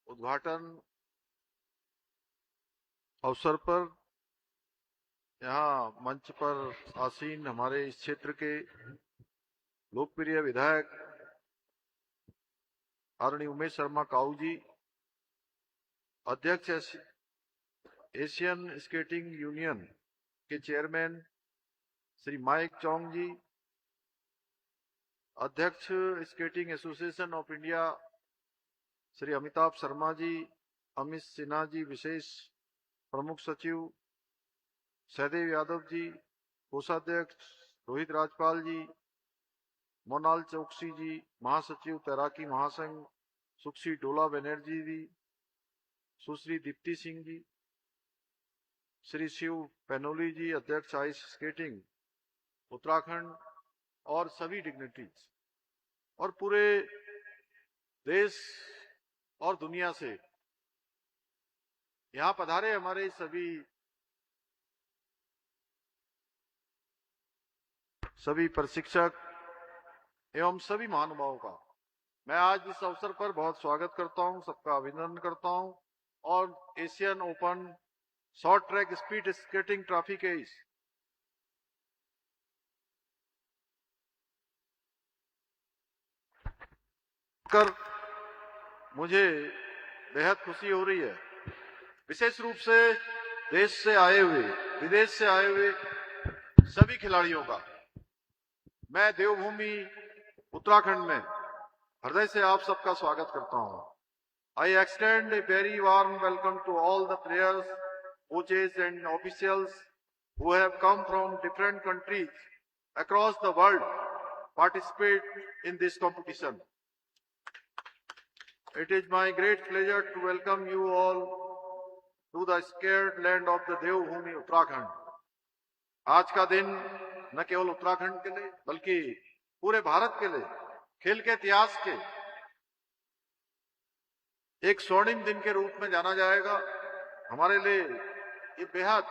उद्घाटन अवसर पर यहाँ मंच पर आसीन हमारे इस क्षेत्र के लोकप्रिय विधायक आदरणीय उमेश शर्मा काऊ जी, अध्यक्ष एशियन स्केटिंग यूनियन के chairman Shri Mike Chong ji, अध्यक्ष skating association of India Shri Amitabh Sharma ji, Amit Sinha ji विशेष प्रमुख सचिव, सहदेव यादव जी कोषाध्यक्ष, रोहित राजपाल जी, मोनाल चौकसी जी महासचिव तैराकी महासंघ, सुश्री डोला बनर्जी जी, सुश्री दीप्ति सिंह जी, श्री शिव पैनोली जी अध्यक्ष आइस स्केटिंग उत्तराखंड और सभी डिग्निटीज और पूरे देश और दुनिया से यहाँ पधारे हमारे सभी प्रशिक्षक एवं सभी महानुभावों का मैं आज इस अवसर पर बहुत स्वागत करता हूं, सबका अभिनंदन करता हूं और Asian open short track speed skating trophy के इस कर मुझे बेहद खुशी हो रही है। विशेष रूप से देश से आए हुए, विदेश से आए हुए सभी खिलाड़ियों का मैं देवभूमि उत्तराखंड में हृदय से आप सबका स्वागत करता हूं। I extend a very warm welcome to all the players, coaches and officials who have come from different countries across the world participate in this competition. It is my great pleasure to welcome you all to the scared land of the Devbhoomi Uttarakhand. आज का दिन न केवल उत्तराखंड के लिए बल्कि पूरे भारत के लिए खेल के इतिहास के एक स्वर्णिम दिन के रूप में जाना जाएगा। हमारे लिए ये बेहद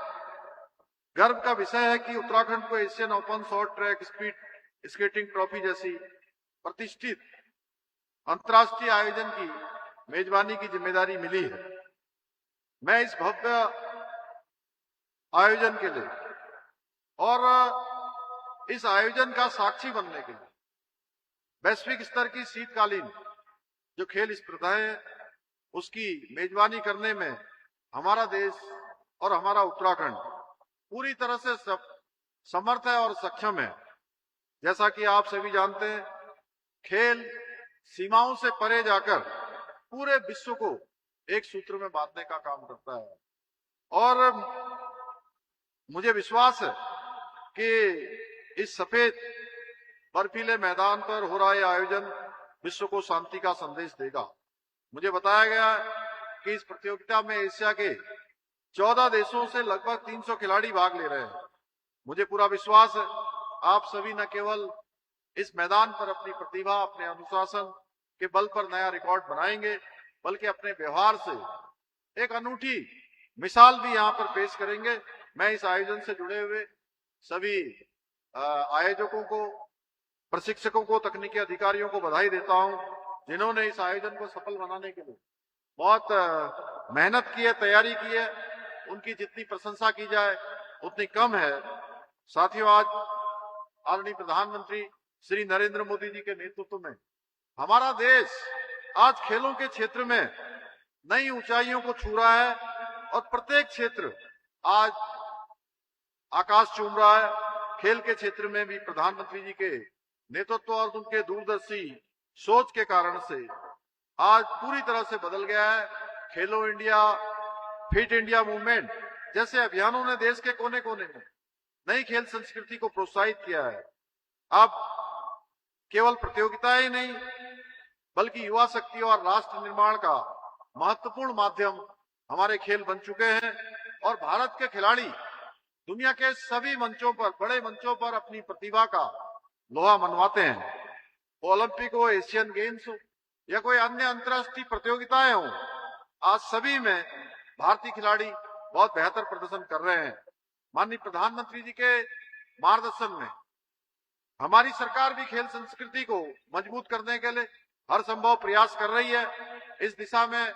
गर्व का विषय है कि उत्तराखंड को Asian open short track speed skating trophy जैसी प्रतिष्ठित अंतर्राष्ट्रीय आयोजन की मेजबानी की जिम्मेदारी मिली है। मैं इस भव्य आयोजन के लिए और इस आयोजन का साक्षी बनने के लिए वैश्विक स्तर की शीतकालीन जो खेल स्पर्धाएं हैं उसकी मेजबानी करने में हमारा देश और हमारा उत्तराखंड पूरी तरह से समर्थ है और सक्षम है। जैसा कि आप सभी जानते हैं, खेल सीमाओं से परे जाकर पूरे विश्व को एक सूत्र में बांधने का काम करता है और मुझे विश्वास है कि इस सफेद बर्फीले मैदान पर हो रहा यह आयोजन विश्व को शांति का संदेश देगा। मुझे बताया गया कि इस प्रतियोगिता में एशिया के 14 देशों से लगभग 300 खिलाड़ी भाग ले रहे हैं। मुझे पूरा विश्वास है आप सभी न केवल इस मैदान पर अपनी प्रतिभा, अपने अनुशासन के बल पर नया रिकॉर्ड बनाएंगे बल्कि अपने व्यवहार से एक अनूठी मिसाल भी यहाँ पर पेश करेंगे। मैं इस आयोजन से जुड़े हुए सभी आयोजकों को, प्रशिक्षकों को, तकनीकी अधिकारियों को बधाई देता हूं जिन्होंने इस आयोजन को सफल बनाने के लिए बहुत मेहनत की है, तैयारी की है। उनकी जितनी प्रशंसा की जाए उतनी कम है। साथियों, आज आदरणीय प्रधानमंत्री श्री नरेंद्र मोदी जी के नेतृत्व में हमारा देश आज खेलों के क्षेत्र में नई ऊंचाइयों को छू रहा है और प्रत्येक क्षेत्र आज आकाश चूम रहा है। खेल के क्षेत्र में भी प्रधानमंत्री जी के नेतृत्व और उनके दूरदर्शी सोच के कारण से आज पूरी तरह से बदल गया है। खेलो इंडिया, फिट इंडिया मूवमेंट जैसे अभियानों ने देश के कोने कोने में नई खेल संस्कृति को प्रोत्साहित किया है। अब केवल प्रतियोगिताएं ही नहीं बल्कि युवा शक्ति और राष्ट्र निर्माण का महत्वपूर्ण माध्यम हमारे खेल बन चुके हैं और भारत के खिलाड़ी दुनिया के सभी मंचों पर, बड़े मंचों पर अपनी प्रतिभा का लोहा मनवाते हैं। ओलंपिक हो, एशियन गेम्स हो या कोई अन्य अंतर्राष्ट्रीय प्रतियोगिताएं हो, आज सभी में भारतीय खिलाड़ी बहुत बेहतर प्रदर्शन कर रहे हैं। माननीय प्रधानमंत्री जी के मार्गदर्शन में हमारी सरकार भी खेल संस्कृति को मजबूत करने के लिए हर संभव प्रयास कर रही है। इस दिशा में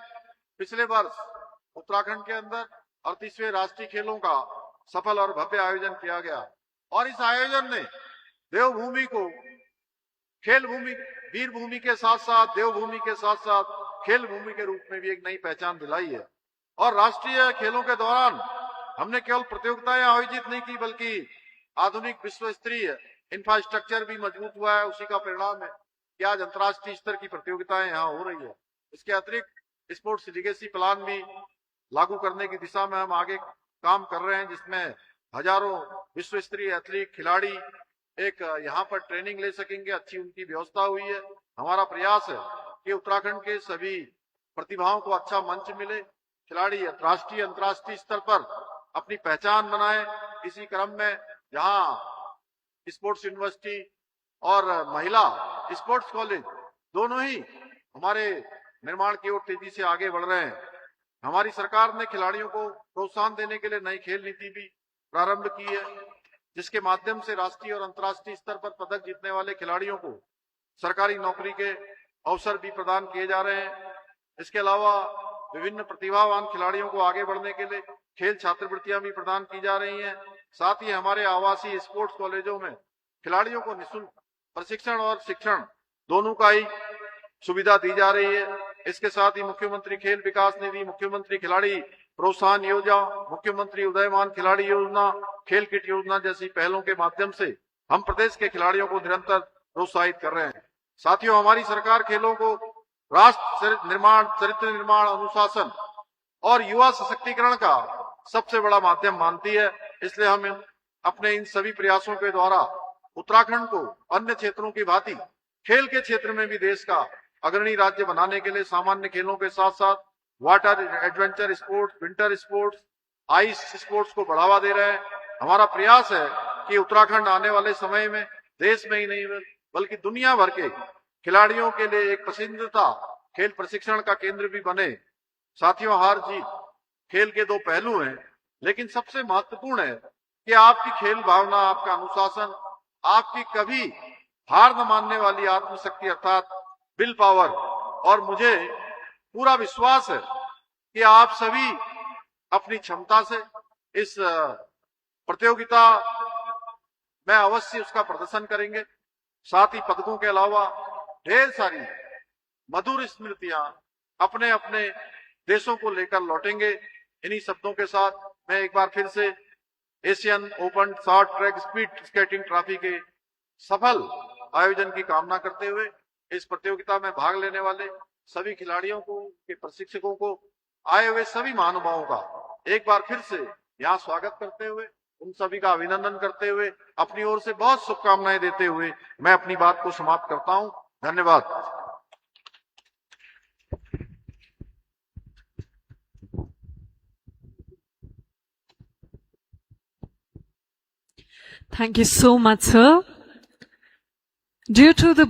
पिछले वर्ष उत्तराखंड के अंदर 38वें राष्ट्रीय खेलों का सफल और भव्य आयोजन किया गया और इस आयोजन ने देवभूमि को खेल भूमि, वीर भूमि के साथ साथ देवभूमि के साथ साथ खेल भूमि के रूप में भी एक नई पहचान दिलाई है। और राष्ट्रीय खेलों के दौरान हमने केवल प्रतियोगिताएं आयोजित नहीं की बल्कि आधुनिक विश्व स्तरीय इंफ्रास्ट्रक्चर भी मजबूत हुआ है। उसी का परिणाम है कि आज अंतर्राष्ट्रीय स्तर की प्रतियोगिताएं यहाँ हो रही है। इसके अतिरिक्त स्पोर्ट्स लीगेसी प्लान भी लागू करने की दिशा में हम आगे काम कर रहे हैं, जिसमें हजारों विश्व स्तरीय एथलीट खिलाड़ी एक यहाँ पर ट्रेनिंग ले सकेंगे। अच्छी उनकी व्यवस्था हुई है। हमारा प्रयास है कि उत्तराखंड के सभी प्रतिभाओं को अच्छा मंच मिले, खिलाड़ी राष्ट्रीय अंतर्राष्ट्रीय स्तर पर अपनी पहचान बनाए। इसी क्रम में जहाँ स्पोर्ट्स यूनिवर्सिटी और महिला स्पोर्ट्स कॉलेज दोनों ही हमारे निर्माण की ओर तेजी से आगे बढ़ रहे हैं। हमारी सरकार ने खिलाड़ियों को प्रोत्साहन देने के लिए नई खेल नीति भी प्रारंभ की है, जिसके माध्यम से राष्ट्रीय और अंतर्राष्ट्रीय स्तर पर पदक जीतने वाले खिलाड़ियों को सरकारी नौकरी के अवसर भी प्रदान किए जा रहे हैं। इसके अलावा विभिन्न प्रतिभावान खिलाड़ियों को आगे बढ़ने के लिए खेल छात्रवृत्तियां भी प्रदान की जा रही हैं। साथ ही हमारे आवासीय स्पोर्ट्स कॉलेजों में खिलाड़ियों को निःशुल्क प्रशिक्षण और शिक्षण दोनों का ही सुविधा दी जा रही है। इसके साथ ही मुख्यमंत्री खेल विकास निधि, मुख्यमंत्री खिलाड़ी प्रोत्साहन योजना, मुख्यमंत्री उदयमान खिलाड़ी योजना, खेल किट योजना जैसी पहलों के माध्यम से हम प्रदेश के खिलाड़ियों को निरंतर प्रोत्साहित कर रहे हैं। साथियों, हमारी सरकार खेलों को राष्ट्र निर्माण, चरित्र निर्माण, अनुशासन और युवा सशक्तिकरण का सबसे बड़ा माध्यम मानती है। इसलिए हम अपने इन सभी प्रयासों के द्वारा उत्तराखंड को अन्य क्षेत्रों की भांति खेल के क्षेत्र में भी देश का अग्रणी राज्य बनाने के लिए सामान्य खेलों के साथ साथ water adventure sports, winter sports, ice sports को बढ़ावा दे रहे हैं। हमारा प्रयास है कि उत्तराखंड आने वाले समय में देश में ही नहीं बल्कि दुनिया भर के खिलाड़ियों के लिए एक पसंदीदा खेल प्रशिक्षण का केंद्र भी बने। साथियों, हार जीत खेल के दो पहलू हैं, लेकिन सबसे महत्वपूर्ण है कि आपकी खेल भावना, आपका अनुशासन, आपकी कभी हार न मानने वाली आत्मशक्ति अर्थात विल पावर। और मुझे पूरा विश्वास है कि आप सभी अपनी क्षमता से इस प्रतियोगिता में अवश्य उसका प्रदर्शन करेंगे। साथ ही पदकों के अलावा ढेर सारी मधुर स्मृतियां अपने अपने देशों को लेकर लौटेंगे। इन्हीं शब्दों के साथ मैं एक बार फिर से Asian open short track speed skating trophy के सफल आयोजन की कामना करते हुए इस प्रतियोगिता में भाग लेने वाले सभी खिलाड़ियों को, के प्रशिक्षकों को, आए हुए सभी महानुभावों का एक बार फिर से यहाँ स्वागत करते हुए, उन सभी का अभिनंदन करते हुए, अपनी ओर से बहुत शुभकामनाएं देते हुए मैं अपनी बात को समाप्त करता हूं। धन्यवाद। Thank you so much, sir. Due to the